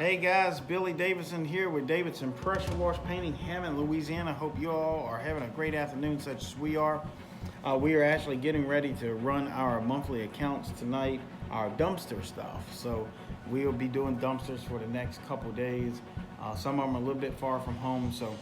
Hey guys, Billy Davidson here with Davidson Pressure Wash Painting, Hammond, Louisiana. Hope you all are having a great afternoon, such as we are. We are actually getting ready to run our monthly accounts tonight, our dumpster stuff. So we'll be doing dumpsters for the next couple days. Some of them are a little bit far from home, so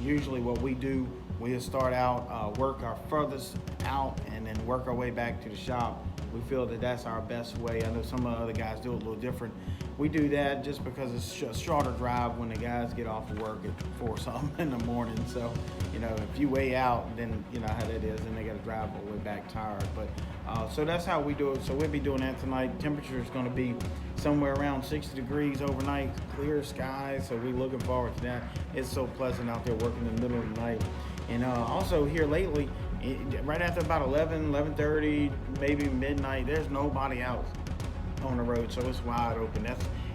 usually what we do, we start out, work our furthest out, and then work our way back to the shop. We feel that that's our best way. I know some of the other guys do it a little different. We do that just because it's a shorter drive when the guys get off of work at 4 something in the morning. So, if you way out, then you know how that is, and they got to drive all the way back tired. But so that's how we do it. So we'll be doing that tonight. Temperature is going to be somewhere around 60 degrees overnight, clear skies. So we're looking forward to that. It's so pleasant out there working in the middle of the night. And also here lately, right after about 11:30, maybe midnight, there's nobody out on the road, so it's wide open.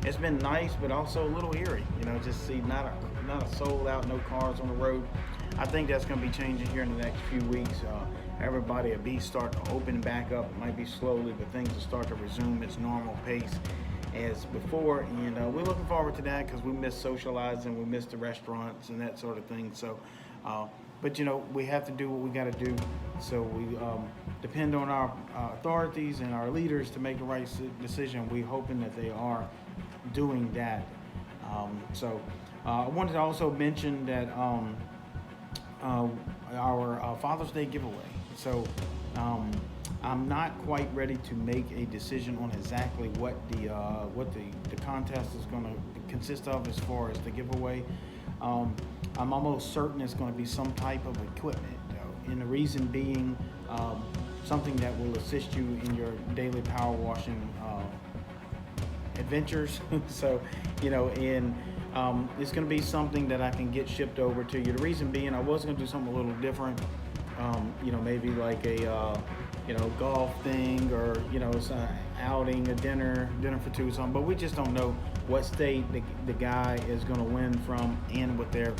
It's been nice, but also a little eerie. Just see not a soul out, no cars on the road. I think that's going to be changing here in the next few weeks. Everybody will be starting to open back up. It might be slowly, but things will start to resume its normal pace as before. And we're looking forward to that because we miss socializing, we miss the restaurants and that sort of thing. So. But we have to do what we got to do. So we depend on our authorities and our leaders to make the right decision. We're hoping that they are doing that. So I wanted to also mention that our Father's Day giveaway. So I'm not quite ready to make a decision on exactly what the contest is going to consist of as far as the giveaway. I'm almost certain it's going to be some type of equipment, though. And the reason being something that will assist you in your daily power washing adventures. So, it's going to be something that I can get shipped over to you. The reason being, I was going to do something a little different. Maybe like a golf thing, or it's an outing, a dinner for two or something. But we just don't know what state the guy is going to win from and what their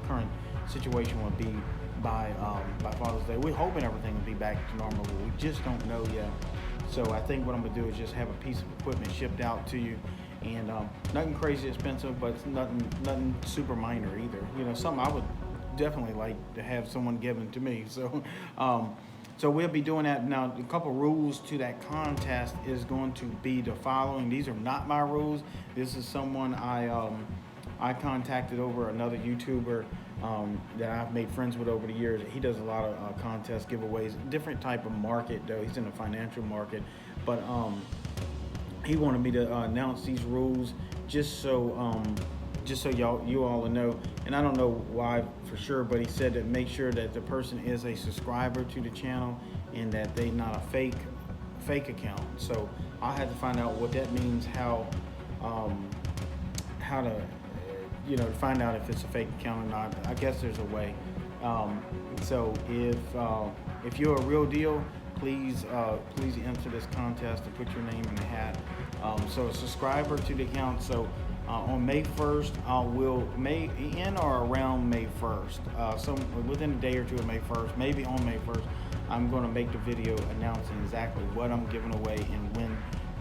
current situation will be by Father's Day. We're hoping everything will be back to normal, but we just don't know yet. So I think what I'm going to do is just have a piece of equipment shipped out to you, and nothing crazy expensive, but it's nothing super minor either. Something I would definitely like to have someone given to me. So. So we'll be doing that. Now, a couple rules to that contest is going to be the following. These are not my rules. This is someone I contacted over, another YouTuber that I've made friends with over the years. He does a lot of contest giveaways, different type of market though. He's in the financial market, but he wanted me to announce these rules just so you all will know. And I don't know why for sure, but he said that make sure that the person is a subscriber to the channel and that they not a fake account. So I had to find out what that means, how to find out if it's a fake account or not. I guess there's a way. So if you're a real deal, please enter this contest and put your name in the hat. So a subscriber to the account. So on May 1st, May or around May 1st, so within a day or two of May 1st, maybe on May 1st, I'm going to make the video announcing exactly what I'm giving away and when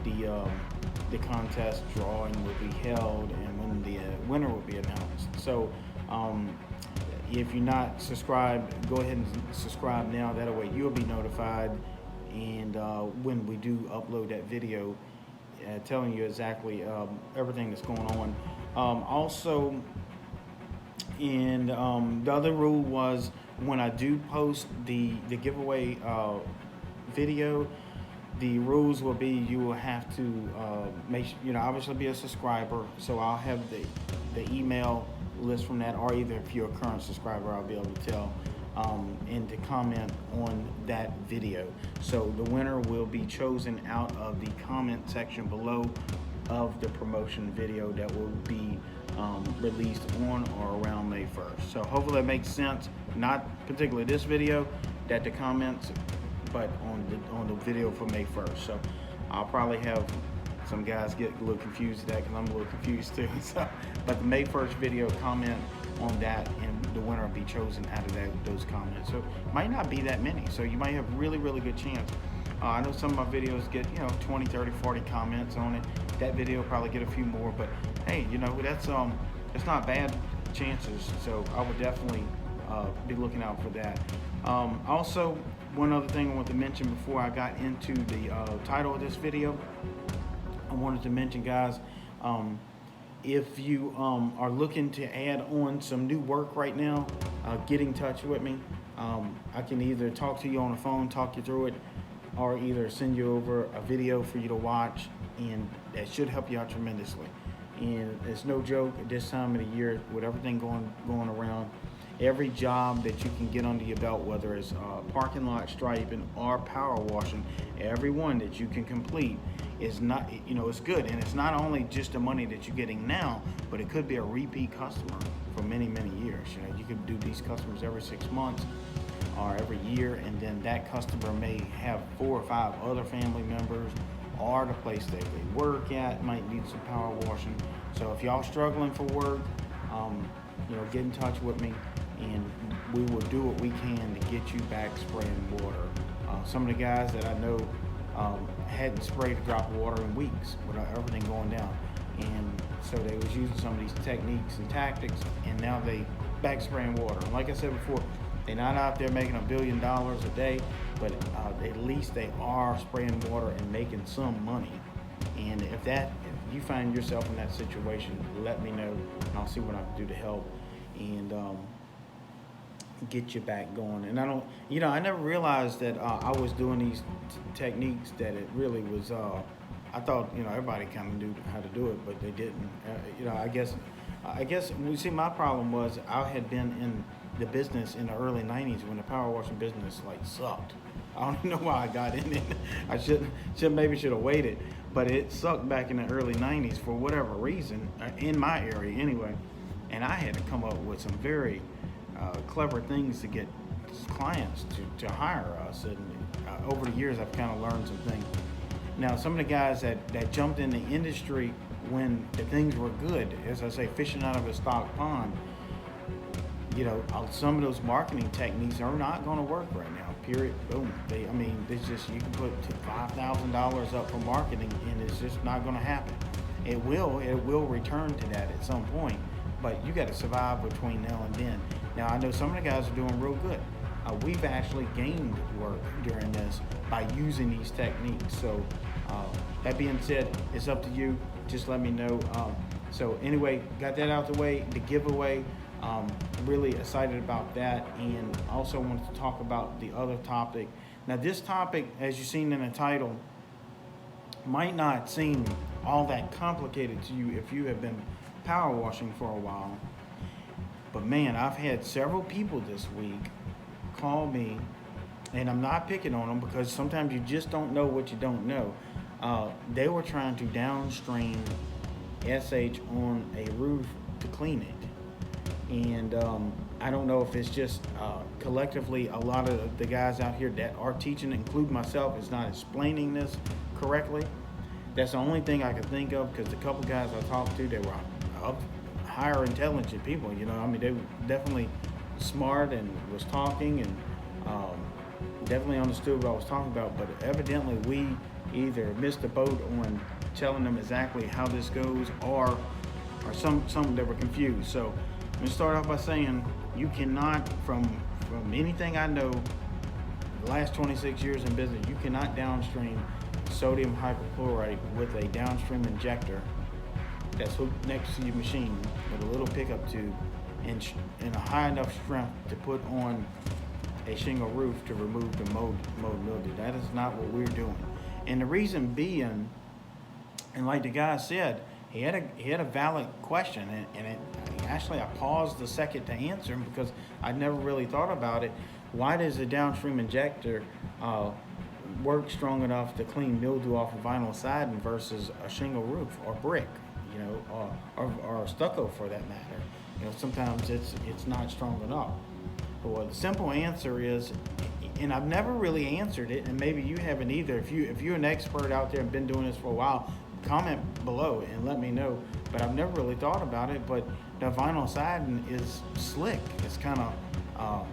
the contest drawing will be held and when the winner will be announced. So if you're not subscribed, go ahead and subscribe now. That way you'll be notified, and when we do upload that video, telling you exactly everything that's going on. Also, and the other rule was when I do post the giveaway video, the rules will be you will have to obviously be a subscriber. So I'll have the email list from that, or either if you're a current subscriber, I'll be able to tell. And to comment on that video. So the winner will be chosen out of the comment section below of the promotion video that will be released on or around May 1st. So hopefully that makes sense. Not particularly this video, that the comments, but on the video for May 1st. So I'll probably have some guys get a little confused at that because I'm a little confused too. So, but the May 1st video, comment on that, and the winner will be chosen out of those comments. So it might not be that many, so you might have really good chance. I know some of my videos get 20, 30, 40 comments on it, that video will probably get a few more. But hey, that's not bad chances. So I would definitely be looking out for that. Also, one other thing I want to mention before I got into the title of this video, I wanted to mention, guys, if you are looking to add on some new work right now, get in touch with me. I can either talk to you on the phone, talk you through it, or either send you over a video for you to watch, and that should help you out tremendously. And it's no joke at this time of the year with everything going around. Every job that you can get under your belt, whether it's parking lot striping or power washing, every one that you can complete is not, it's good. And it's not only just the money that you're getting now, but it could be a repeat customer for many, many years. You could do these customers every 6 months or every year, and then that customer may have 4 or 5 other family members, or the place that they work at might need some power washing. So if y'all struggling for work, get in touch with me, and we will do what we can to get you back spraying water. Some of the guys that I know hadn't sprayed a drop of water in weeks with everything going down, and so they was using some of these techniques and tactics, and now they back spraying water. And like I said before, they're not out there making $1 billion a day, but at least they are spraying water and making some money. And if you find yourself in that situation, let me know, and I'll see what I can do to help and get you back going. And I never realized that I was doing these techniques, that it really was, I thought, everybody kind of knew how to do it, but they didn't. I guess, my problem was I had been in the business in the early 90s when the power washing business sucked. I don't even know why I got in it. I should have waited, but it sucked back in the early 90s for whatever reason, in my area anyway. And I had to come up with some very clever things to get clients to hire us. And over the years, I've kind of learned some things. Now, some of the guys that jumped in the industry when the things were good, as I say, fishing out of a stocked pond, some of those marketing techniques are not going to work right now. Period. Boom. It's just, you can put $5,000 up for marketing, and it's just not going to happen. It will return to that at some point, but you got to survive between now and then. Now, I know some of the guys are doing real good. We've actually gained work during this by using these techniques. So that being said, it's up to you. Just let me know. So anyway, got that out the way. The giveaway. Really excited about that, and also wanted to talk about the other topic. Now, this topic, as you've seen in the title, might not seem all that complicated to you if you have been power washing for a while. But man, I've had several people this week call me, and I'm not picking on them because sometimes you just don't know what you don't know. They were trying to downstream SH on a roof to clean it. And I don't know if it's just collectively a lot of the guys out here that are teaching, including myself, is not explaining this correctly. That's the only thing I could think of, because the couple guys I talked to, they were higher intelligent people. They were definitely smart and was talking and definitely understood what I was talking about. But evidently we either missed the boat on telling them exactly how this goes, or some that were confused. So I'm going to start off by saying you cannot, from anything I know, the last 26 years in business, you cannot downstream sodium hypochlorite with a downstream injector that's hooked next to your machine with a little pickup tube and a high enough strength to put on a shingle roof to remove the mold mildew. That is not what we're doing. And the reason being, and like the guy said, he had a valid question, and actually I paused a second to answer him because I never really thought about it. Why does a downstream injector work strong enough to clean mildew off of vinyl siding versus a shingle roof or brick, or stucco for that matter? Sometimes it's not strong enough. Well, the simple answer is, and I've never really answered it, and maybe you haven't either. If you're an expert out there and been doing this for a while, comment below and let me know. But I've never really thought about it. But the vinyl siding is slick. It's kind of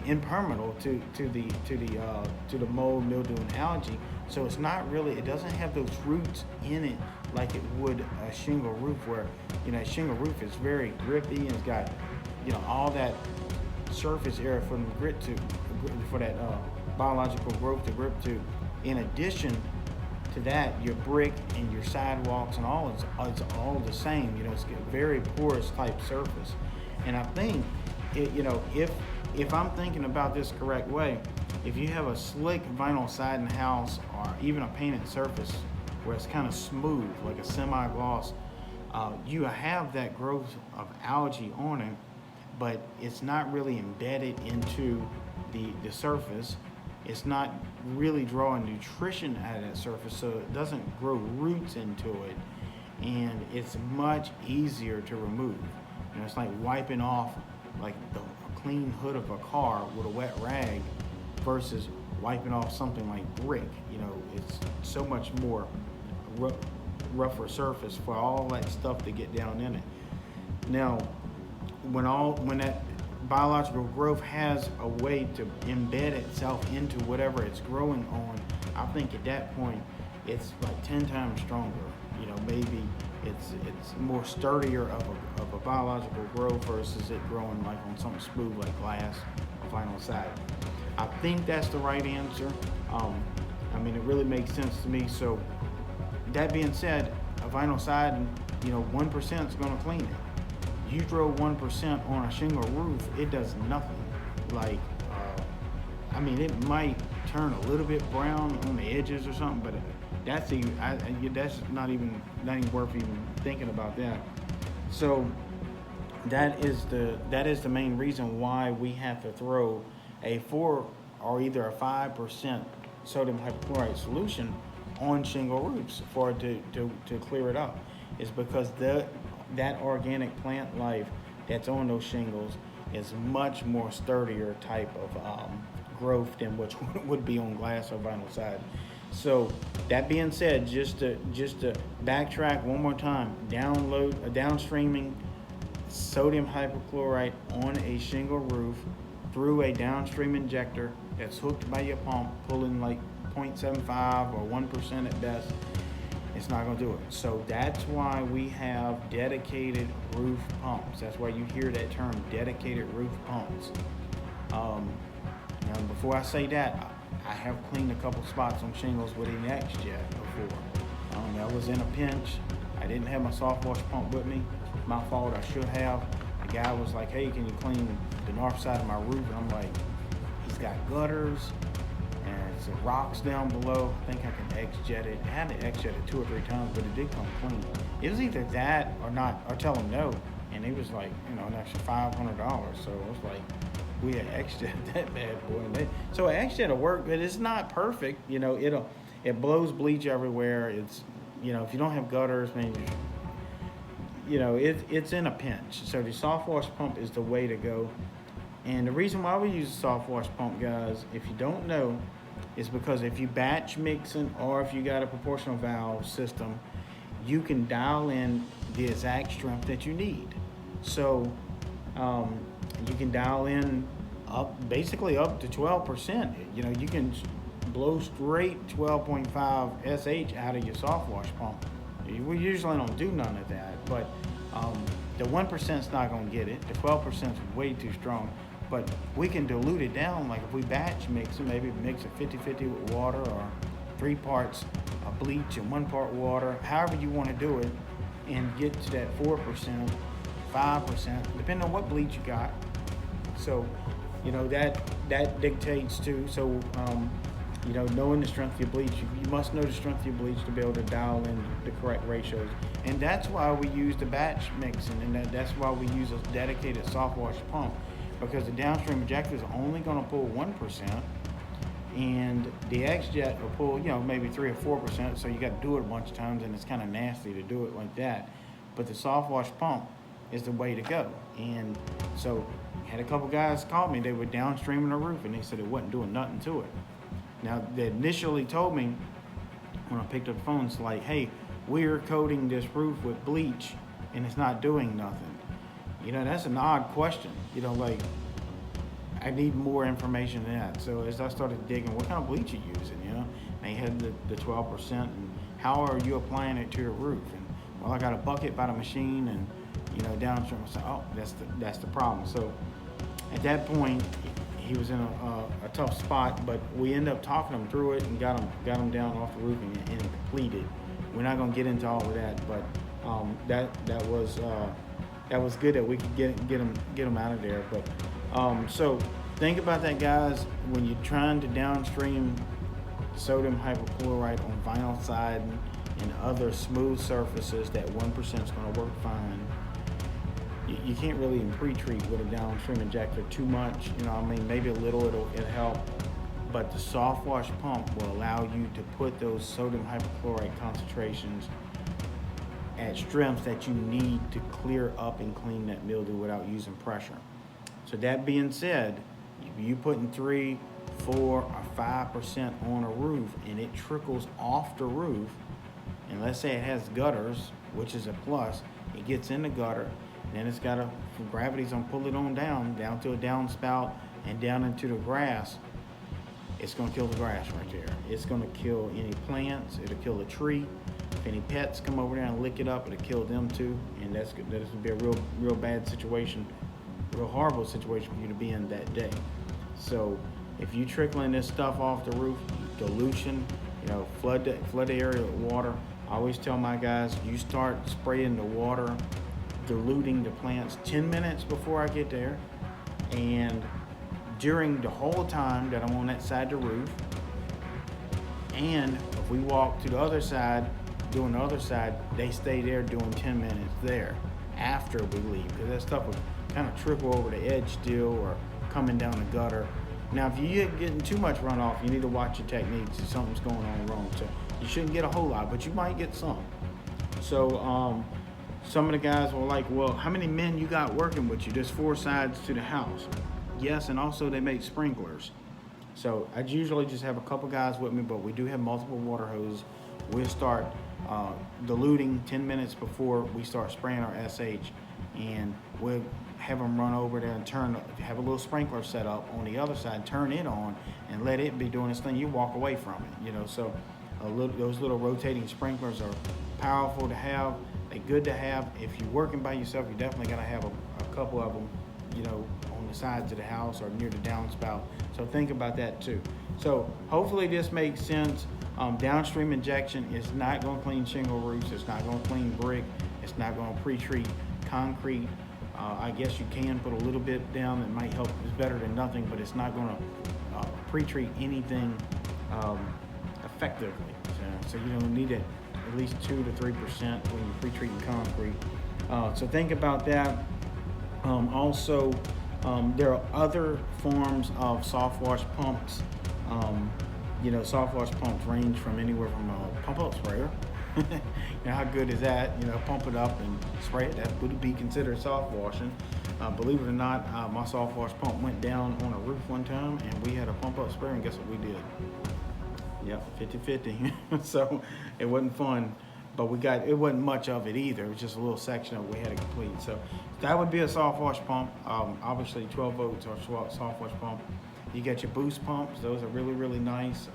impermeable to the mold, mildew, and algae. So it's not really, it doesn't have those roots in it like it would a shingle roof, where a shingle roof is very grippy and it's got all that surface area for the grit to for that biological growth to grip to. In addition to that, your brick and your sidewalks and all it's all the same. It's a very porous type surface, and I think if I'm thinking about this the correct way, if you have a slick vinyl siding house or even a painted surface where it's kind of smooth, like a semi-gloss, you have that growth of algae on it, but it's not really embedded into the surface. It's not really drawing nutrition out of that surface, so it doesn't grow roots into it, and it's much easier to remove. It's like wiping off like the clean hood of a car with a wet rag versus wiping off something like brick. It's so much more rougher surface for all that stuff to get down in it. Now, when that biological growth has a way to embed itself into whatever it's growing on, I think at that point it's like 10 times stronger. Maybe it's more sturdier of a biological growth versus it growing like on something smooth like glass or vinyl siding. I think that's the right answer. It really makes sense to me. So that being said, a vinyl siding, 1% is going to clean it. You throw 1% on a shingle roof, it does nothing. Like, it might turn a little bit brown on the edges or something, but that's not even worth even thinking about that. So that is the main reason why we have to throw a 4 or either a 5% sodium hypochlorite solution on shingle roofs for it to clear it up. Is because that organic plant life that's on those shingles is much more sturdier type of growth than what would be on glass or vinyl side. So that being said, just to backtrack one more time, downstreaming sodium hypochlorite on a shingle roof through a downstream injector that's hooked by your pump, pulling like 0.75 or 1% at best, it's not going to do it. So that's why we have dedicated roof pumps. That's why you hear that term, dedicated roof pumps. Now, before I say that, I have cleaned a couple spots on shingles with an X-Jet before. I was in a pinch. I didn't have my soft wash pump with me. My fault, I should have. The guy was like, hey, can you clean the north side of my roof? And I'm like, he's got gutters and some rocks down below. I think I can X-Jet it. I had to X-Jet it 2 or 3 times, but it did come clean. It was either that or not, or tell him no. And he was like, an extra $500. So it was like, we had X-Jet that bad boy. So X-Jet will work, but it's not perfect. It blows bleach everywhere. It's, if you don't have gutters, man, it's in a pinch. So the soft wash pump is the way to go. And the reason why we use a soft wash pump, guys, if you don't know, is because if you batch mixing or if you got a proportional valve system, you can dial in the exact strength that you need. So you can dial in basically up to 12%. You can blow straight 12.5 SH out of your soft wash pump. We usually don't do none of that, but the 1% is not going to get it. The 12% is way too strong, but we can dilute it down. Like if we batch mix it, maybe mix it 50-50 with water, or 3 parts of bleach and 1 part water, however you want to do it, and get to that 4%, 5%, depending on what bleach you got. So, that dictates too. So, knowing the strength of your bleach, you must know the strength of your bleach to be able to dial in the correct ratios. And that's why we use the batch mixing, and that's why we use a dedicated soft wash pump, because the downstream injector is only going to pull 1%, and the X-Jet will pull, maybe 3 or 4%. So you got to do it a bunch of times, and it's kind of nasty to do it like that. But the soft wash pump is the way to go. And so had a couple guys call me. They were downstreaming the roof, and they said it wasn't doing nothing to it. Now, they initially told me when I picked up the phone, it's like, hey, we're coating this roof with bleach, and it's not doing nothing. That's an odd question. I need more information than that. So as I started digging, what kind of bleach you using, you know? And he had the 12%, and how are you applying it to your roof? And well, I got a bucket by the machine, and you know, downstream. I said, oh, that's the problem. So at that point, he was in a tough spot, but we ended up talking him through it and got him down off the roof and completed. We're not gonna get into all of that, but that was good that we could get him out of there. But so think about that, guys, when you're trying to downstream sodium hypochlorite on vinyl siding and other smooth surfaces that 1% is going to work fine. You can't really pre-treat with a downstream injector too much. You know, I mean, maybe a little it'll help, but the soft wash pump will allow you to put those sodium hypochlorite concentrations at strengths that you need to clear up and clean that mildew without using pressure. So that being said, if you putting 3, 4, or 5% on a roof and it trickles off the roof, and let's say it has gutters, which is a plus, it gets in the gutter, then it's got gravity's gonna pull it on down to a downspout and down into the grass. It's gonna kill the grass right there. It's gonna kill any plants, it'll kill a tree. If any pets come over there and lick it up, it'll kill them too. And that's gonna be a real bad situation, real horrible situation for you to be in that day. So if you trickling this stuff off the roof, dilution, you know, flood the area with water. I always tell my guys, you start spraying the water, diluting the plants 10 minutes before I get there, and during the whole time that I'm on that side of the roof. And if we walk to the other side, doing the other side, they stay there doing 10 minutes there after we leave, because that stuff will kind of trickle over the edge still or coming down the gutter. Now, if you're getting too much runoff, you need to watch your techniques if something's going on wrong. So you shouldn't get a whole lot, but you might get some. So some of the guys were like, well, how many men you got working with you? There's 4 sides to the house. Yes, and also they make sprinklers. So I usually just have a couple guys with me, but we do have multiple water hoses. We'll start diluting 10 minutes before we start spraying our SH, and we'll have them run over there and have a little sprinkler set up on the other side, turn it on, and let it be doing its thing. You walk away from it, you know. So those little rotating sprinklers are powerful to have. They're good to have. If you're working by yourself, you're definitely gonna have a couple of them, you know, on the sides of the house or near the downspout. So think about that too. So hopefully this makes sense. Downstream injection is not going to clean shingle roofs. It's not going to clean brick. It's not going to pre-treat concrete. I guess you can put a little bit down that might help. It's better than nothing, but it's not going to pre-treat anything effectively. So you don't need it at least 2 to 3% when you're pre-treating concrete. So think about that. Also, there are other forms of soft wash pumps. You know, soft wash pumps range from anywhere from a pump up sprayer. You know, how good is that? You know, pump it up and spray it. That would be considered soft washing. Believe it or not, my soft wash pump went down on a roof one time, and we had a pump up sprayer, and guess what we did? Yep, 50-50. So it wasn't fun, but it wasn't much of it either. It was just a little section that we had to complete. So that would be a soft wash pump. Obviously 12 volts or soft wash pump. You got your boost pumps. Those are really, really nice.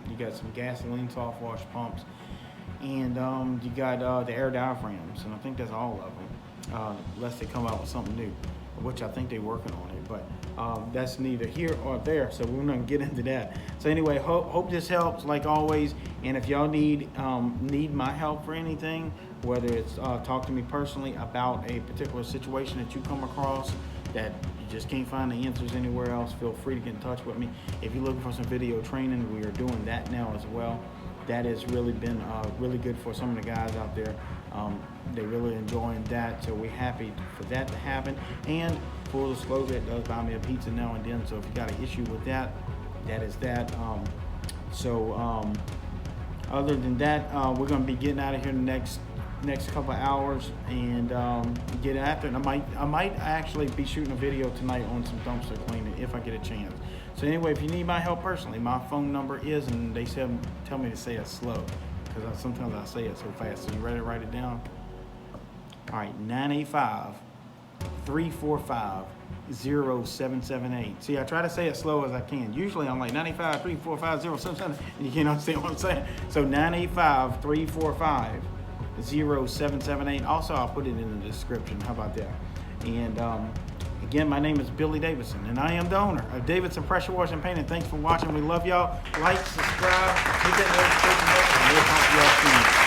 You got some gasoline soft wash pumps. And you got the air diaphragms, and I think that's all of them, unless they come out with something new, which I think they're working on it. But that's neither here or there, so we're not gonna get into that. So anyway, hope this helps, like always. And if y'all need my help for anything, whether it's talk to me personally about a particular situation that you come across that you just can't find the answers anywhere else, feel free to get in touch with me. If you're looking for some video training, we are doing that now as well. That has really been really good for some of the guys out there. They're really enjoying that, so we're happy for that to happen. And full disclosure, it does buy me a pizza now and then, so if you got an issue with that, that is that. Other than that, we're going to be getting out of here in the next couple of hours and get after it. I might actually be shooting a video tonight on some dumpster cleaning if I get a chance. So anyway, if you need my help personally, my phone number is, and they tell me to say it slow, because sometimes I say it so fast. So you ready to write it down? All right, 985 985-345-0778. See, I try to say it slow as I can. Usually I'm like 985-345-0778, and you can't understand what I'm saying. So 985-345-0778. Also, I'll put it in the description. How about that? And again, my name is Billy Davidson, and I am the owner of Davidson Pressure Washing Painting. Thanks for watching. We love y'all. Like, subscribe, hit that notification button, and we'll talk to y'all soon.